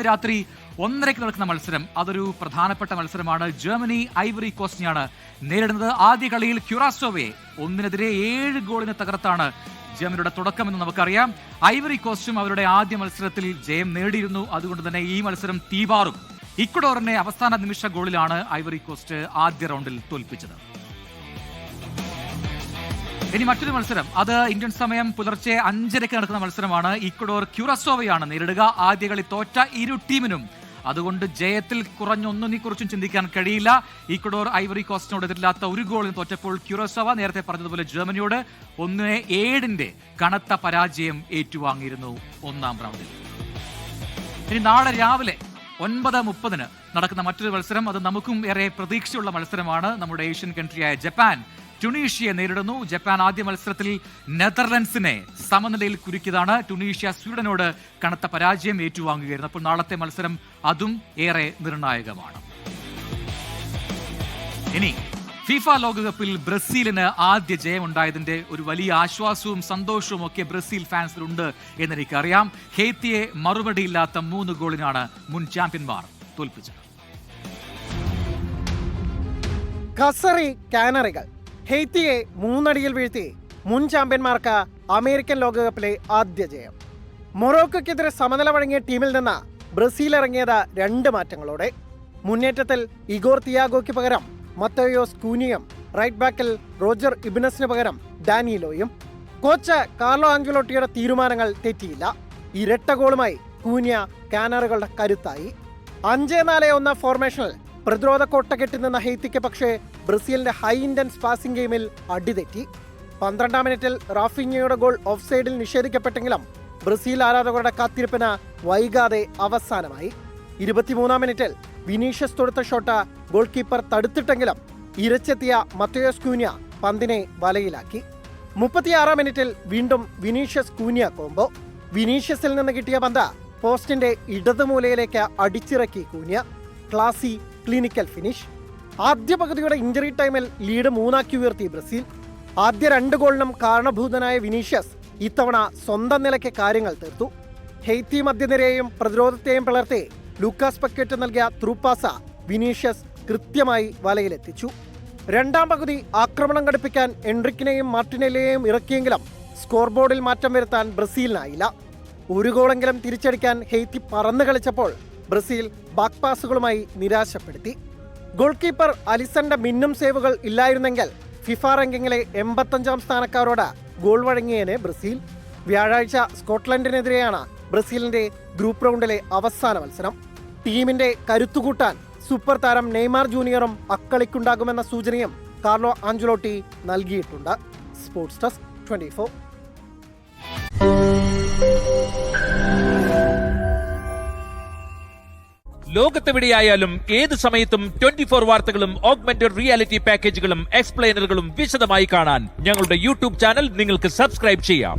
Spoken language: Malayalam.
ഇന്ന് രാത്രി 1:30 നടക്കുന്ന മത്സരം അതൊരു പ്രധാനപ്പെട്ട മത്സരമാണ്. ജർമ്മനി ഐവറി കോസ്റ്റിനെയാണ് നേരിടുന്നത്. ആദ്യ കളിയിൽ ക്യുറാസോവയെ 1-7 ഗോളിന് തകർത്താണ് ജർമ്മനിയുടെ തുടക്കമെന്ന് നമുക്കറിയാം. ഐവറി കോസ്റ്റും അവരുടെ ആദ്യ മത്സരത്തിൽ ജയം നേടിയിരുന്നു. അതുകൊണ്ട് തന്നെ ഈ മത്സരം തീവാറും. ഇക്വഡോറിനെ അവസാന നിമിഷ ഗോളിലാണ് ഐവറി കോസ്റ്റ് ആദ്യ റൗണ്ടിൽ തോൽപ്പിച്ചത്. ഇനി മറ്റൊരു മത്സരം, അത് ഇന്ത്യൻ സമയം പുലർച്ചെ 5:30 നടക്കുന്ന മത്സരമാണ്. ഇക്വഡോർ ക്യുറാസോവയാണ് നേരിടുക. ആദ്യ കളി തോറ്റ ഇരു ടീമിനും അതുകൊണ്ട് ജയത്തിൽ കുറഞ്ഞൊന്നിനെക്കുറിച്ചും ചിന്തിക്കാൻ കഴിയില്ല. ഇക്വഡോർ ഐവറി കോസ്റ്റിനോട് എതിരില്ലാത്ത ഒരു ഗോളിന് തോറ്റപ്പോൾ ക്യുറാസോവ നേരത്തെ പറഞ്ഞതുപോലെ ജർമ്മനിയോട് 1-7 കനത്ത പരാജയം ഏറ്റുവാങ്ങിയിരുന്നു ഒന്നാം റൗണ്ടിൽ. ഇനി നാളെ രാവിലെ 9:30 നടക്കുന്ന മറ്റൊരു മത്സരം, അത് നമുക്കും ഏറെ പ്രതീക്ഷയുള്ള മത്സരമാണ്. നമ്മുടെ ഏഷ്യൻ കൺട്രിയായ ജപ്പാൻ ട്യൂണീഷ്യയെ നേരിടുന്നു. ജപ്പാൻ ആദ്യ മത്സരത്തിൽ നെതർലൻഡ്സിനെ സമനിലയിൽ കുരുക്കിയതാണ്. ട്യൂണീഷ്യ സ്വീഡനോട് കനത്ത പരാജയം ഏറ്റുവാങ്ങുകയായിരുന്നു. അപ്പോൾ നാളത്തെ മത്സരം അതും ഏറെ നിർണായകമാണ്. ഇനി ഫിഫ ലോകകപ്പിൽ ബ്രസീലിന് ആദ്യ ജയമുണ്ടായതിന്റെ ഒരു വലിയ ആശ്വാസവും സന്തോഷവും ഒക്കെ ബ്രസീൽ ഫാൻസിലുണ്ട് എന്നെനിക്കറിയാം. ഹെയ്ത്തിയെ മറുപടിയില്ലാത്ത 3 ഗോളിനാണ് മുൻ ചാമ്പ്യന്മാർ തോൽപ്പിച്ചത്. ഖസറി കാനറികൾ ഹെയ്ത്തിയെ 3 അടിയിൽ വീഴ്ത്തി മുൻ ചാമ്പ്യന്മാർക്ക് അമേരിക്കൻ ലോകകപ്പിലെ ആദ്യ ജയം. മൊറോക്കോയ്ക്കെതിരെ സമനില വഴങ്ങിയ ടീമിൽ നിന്ന് ബ്രസീൽ ഇറങ്ങിയത് 2 മാറ്റങ്ങളോടെ. മുന്നേറ്റത്തിൽ ഇഗോർ തിയാഗോയ്ക്ക് പകരം മത്തേയോസ് കൂനിയും റൈറ്റ് ബാക്കിൽ റോജർ ഇബിനസിന് പകരം ഡാനിയിലോയും. കോച്ച് കാർലോ ആഞ്ചലോട്ടിയുടെ തീരുമാനങ്ങൾ തെറ്റിയില്ല. ഇരട്ട ഗോളുമായി കൂനിയ കാനറുകളുടെ കരുത്തായി. 5-4-1 ഫോർമേഷനിൽ പ്രതിരോധ കോട്ട കെട്ടി നിന്ന ഹെയ്ത്തിക്ക് പക്ഷേ ബ്രസീലിന്റെ ഹൈ ഇന്റൻസ് പാസിംഗ് ഗെയിമിൽ അടിതെറ്റി. 12-ാം മിനിറ്റിൽ റാഫിഞ്ഞയുടെ ഗോൾ ഓഫ് സൈഡിൽ നിഷേധിക്കപ്പെട്ടെങ്കിലും ബ്രസീൽ ആരാധകരുടെ കാത്തിരിപ്പിന് വൈകാതെ അവസാനമായി. 23-ാം മിനിറ്റിൽ വിനീഷ്യസ് തൊടുത്ത ഷോട്ട് ഗോൾ കീപ്പർ തടുത്തിട്ടെങ്കിലും ഇരച്ചെത്തിയ മത്തേയോസ് കൂനിയ പന്തിനെ വലയിലാക്കി. 36-ാം മിനിറ്റിൽ വീണ്ടും വിനീഷ്യസ് കൂനിയ കോംബോ. വിനീഷ്യസിൽ നിന്ന് കിട്ടിയ പന്ത് പോസ്റ്റിന്റെ ഇടതുമൂലയിലേക്ക് അടിച്ചിറക്കി കൂനിയ. ക്ലാസി ക്ലിനിക്കൽ ഫിനിഷ്. ആദ്യ പകുതിയുടെ ഇഞ്ചറി ടൈമിൽ ലീഡ് 3 ഉയർത്തി ബ്രസീൽ. ആദ്യ 2 ഗോളിനും കാരണഭൂതനായ വിനീഷ്യസ് ഇത്തവണ സ്വന്തം നിലയ്ക്ക് കാര്യങ്ങൾ തീർത്തു. ഹെയ്ത്തി മധ്യനിരയെയും പ്രതിരോധത്തെയും പിളർത്തി ലൂക്കാസ് പക്കേറ്റ് നൽകിയ ത്രൂപ്പാസ വിനീഷ്യസ് കൃത്യമായി വലയിലെത്തിച്ചു. 2ാം പകുതി ആക്രമണം ഘടിപ്പിക്കാൻ എൻട്രിക്കിനെയും മാർട്ടിനെല്ലയെയും ഇറക്കിയെങ്കിലും സ്കോർ ബോർഡിൽ മാറ്റം വരുത്താൻ ബ്രസീലിനായില്ല. 1 ഗോളെങ്കിലും തിരിച്ചടിക്കാൻ ഹെയ്ത്തി പറന്നു കളിച്ചപ്പോൾ ബ്രസീൽ ബാക്ക് പാസുകളുമായി നിരാശപ്പെടുത്തി. ഗോൾ കീപ്പർ അലിസന്റെ മിന്നും സേവുകൾ ഇല്ലായിരുന്നെങ്കിൽ ഫിഫ റാങ്കിങ്ങിലെ 85-ാം സ്ഥാനക്കാരോട് ഗോൾ വഴങ്ങിയേനെ ബ്രസീൽ. വ്യാഴാഴ്ച സ്കോട്ട്ലൻഡിനെതിരെയാണ് ബ്രസീലിന്റെ ഗ്രൂപ്പ് റൗണ്ടിലെ അവസാന മത്സരം. ടീമിന്റെ കരുത്തുകൂട്ടാൻ സൂപ്പർ താരം നെയ്മാർ ജൂനിയറും അക്കളിക്കുണ്ടാകുമെന്ന സൂചനയും കാർലോ ആഞ്ചലോട്ടി നൽകിയിട്ടുണ്ട്. Sports desk 24. ലോകത്തെവിടെയായാലും ഏത് സമയത്തും 24 വാർത്തകളും ഓഗ്മെന്റഡ് റിയാലിറ്റി പാക്കേജുകളും എക്സ്പ്ലെയിനറുകളും വിശദമായി കാണാൻ ഞങ്ങളുടെ യൂട്യൂബ് ചാനൽ നിങ്ങൾക്ക് സബ്സ്ക്രൈബ് ചെയ്യാം.